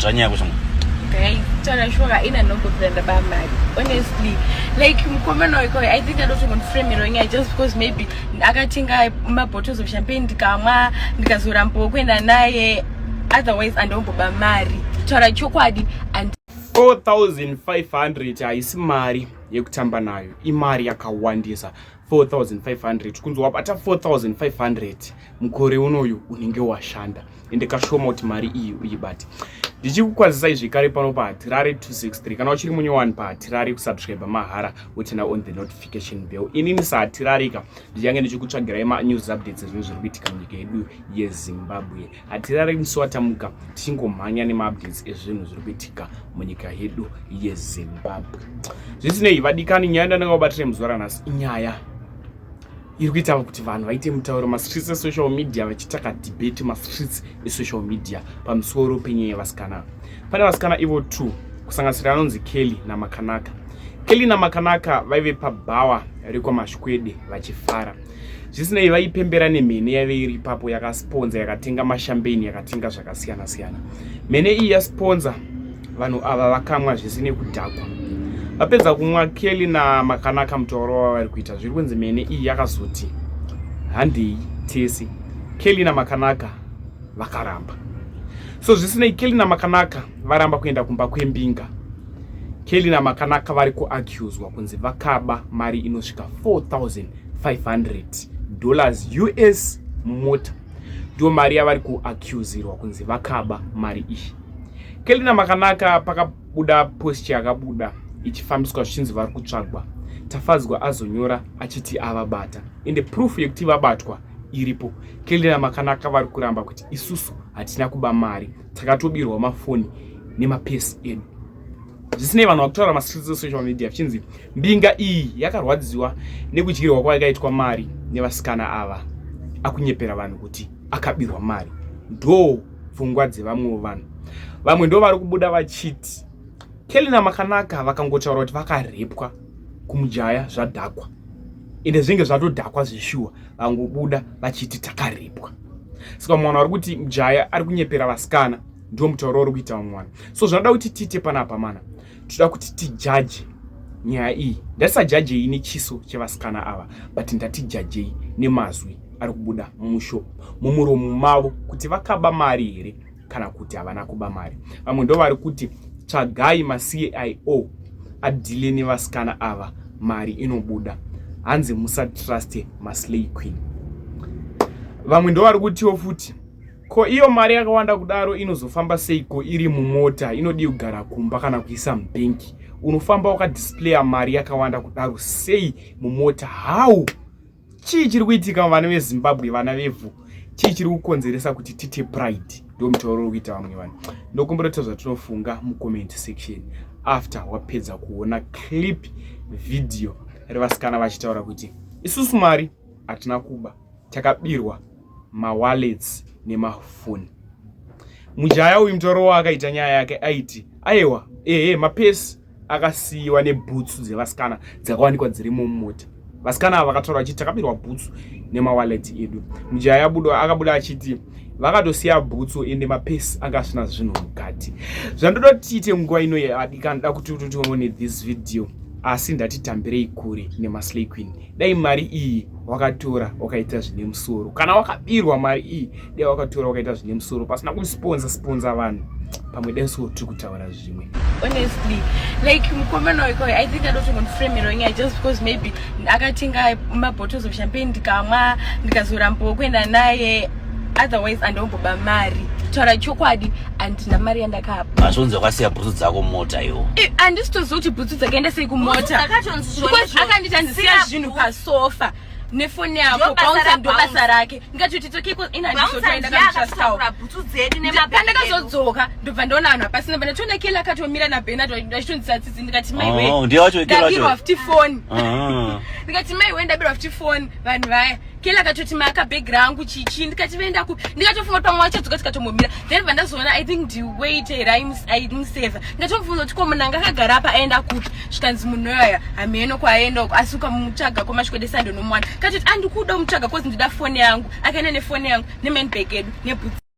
Tanya kusho. Okay, tona sure ina no good about mali. Honestly, like mkomano iko, I think I don't want to frame it just because maybe akatinga ma bottles of champagne ndikamwa ndikazura mpo kwenda naye, otherwise andomboba mari. Tona chokwadi and 4500 haisi mari yekutamba nayo, imari yakawandisa. 4500 kunzi wabata 4500 mukore unoyu unenge washanda ende kashoma kuti mari iyi uyibate. Ndichikukwazisai zvekare pano paHatirare 263 kana uchiri munyowani paHatirare kusubscribe mahara utina on the notification bell. Inini saHatirare ka ndichange ndichikutsvagirai ma news updates zvinhu zviri kuitika munyika yedu yeZimbabwe. Hatirare musi watamuka tichingomhanya nema updates ezvinhu zviri kuitika munyika yedu yeZimbabwe. Zvisinei vadikani, nyaya ndanga kubatira muzuva ranhasi inyaya iri kuita kuti vanhu vaite mutauro mastreets esocial media, vachitaka debate mastreets esocial media pamusoro penyaya yevasikana. Pane vasikana ivo 2 kusanganisira anonzi Kelly naMakanaka. Kelly naMakanaka vaive pabhawa rekwaMashwede vachifara. Zvisinei vaipembera nemhene yaive iri ipapo yakasponza, yakatenga mashambeni, yakatenga zvakasiyana siyana. Mhene iyi yasponza, vanhu ava vakamwa zvisinei kudhakwa. Vapedza kumwa Kelly naMakanaka mutauro wavari kuita, zviri kunzi mhene iyi yakazoti handei tese. Kelly naMakanaka vakaramba. So zvisinei, Kelly naMakanaka varamba kuenda kumba kwembinga. Kelly naMakanaka vari kuaccuswa kunzi vakaba mari inosvika $4,500 US mumota. Ndio mari yavari kuaccusirwa kunzi vakaba mari iyi. Kelly naMakanaka pakabuda post yakabuda ichifambiswa zvichinzi vari kutsvagwa. Tafadzwa azonyora achiti avabata, ende proof yekuti vabatwa iripo. Kelly naMakanaka vari kuramba kuti isusu hatina kuba mari, takatobirwa mafoni nemapesi edu. Zvisinei, vanhu vakutaura mastreets esocial media vichinzi mbinga iyi yakarwadziwa nekudyirwa kwakaitwa mari nevasikana ava akunyepera vanhu kuti akabirwa mari. Ndo pfungwa dzevamwe vanhu. Vamwe ndo vari kubuda vachiti Kelly naMakanaka vakangotaura kuti vakarepwa kumujaya zvadhakwa, ende zvinge zvatodhakwa zvishuwa, vangobuda vachiti takarepwa. Saka mwana vari kuti mujaya ari kunyepera vasikana, ndio mutauro uri kuita mwana. So zvinoda kuti tite panapa mana, toda kuti tijaje nyaya iyi. Ndasajajei nechiso chevasikana ava, but ndatijajei nemazwi ari kubuda mumuromo mavo kuti vakaba mari here kana kuti havana kuba mari. Vamwe ndo vari kuti tsvagai maCIO adhile nevasikana ava, mari inobuda, hanzi musatrust maslay queen. Vamwe ndo vari kutiwo futi, ko iyo mari yakawanda kudaro inozofamba seiko iri mumota, inodi kugara kumba kana kuisa mubhenki? Unofamba wakadisplaya mari yakawanda kudaro sei mumota? How? Chii chiri kuitika vana veZimbabwe, vana vevhu? Chii chiri kukonzeresa kuti tite pride? Ndio mutauro kuita vamwe vanhu. Ndokumbirota zvatinofunga mucomment section after wapedza kuona clip video revasikana vachitaura kuti isusu mari hatina kuba, takabirwa mawallets nemafoni. Mujaya uyu mutauro wakaita nyaya yake aiti aiwa mapesi akasiyiwa nebhutsu dzevasikana dzakawanikwa dzirimo mumota. Vasikana ava vakataura vachiti takabirwa bhutsu nemawallet edu. Mujaya akabuda achiti vakatosiya bhutsu ende mapesi akasvina zvinhu mukati. Zvandoda tiite nguva ino yadika, nda kuti tione this video, asi ndatitambirei kure nemaslay queen. Dai mari iyi wakatora wakaita zvine musoro, kana wakabirwa mari iyi dai wakatora wakaita zvine musoro pasina kusponsor vanhu. Pamwe denso tiri kutaura zvimwe. Honestly, like mkomano iko, I think I don't want to frame it just because maybe akatinga ma bottles of champagne ndikamwa ndikazura mpo kwenda naye, otherwise andomboba mari. Tara chokwadi and na mari yandakapa. Azonze kwasiya bhutsu dzako mumota iwo. Andisitozokuti bhutsu dzakaenda sei kumota. Because akanditandisiya zvinhu pasofa nefoni yako bouncer ndo basa rake. Ngati titokepo ina ndizotoenda kandichastawa bhutsu dzedu nemapandakazodzoka ndobva ndona vanhu pasina bana tona Kelly akatomira na Bernard ndachitonditsatsidzi ndikati mai we ndiye wacho Kelly wacho ndabirwa 50 phone. Ndikati mai we ndabirwa 50 phone vanhu vaya. Kelly akatoti maka bag rangu chichi ndikati venda ku ndikatofunga pamwe wacho dzoka tikatomubira. Then vandazoona I think the wait rhymes I didn't save. Ndatofunga kuti komunanga akagara apa aenda kuti zvikanzi munhu yoya ameno kwaenda asuka mutsvaga kwaMashwede Sando nomwana. Kati andikuda mutsvaga cause ndida phone yangu. Akaenda nefone yangu nemain bag edu nebhutsu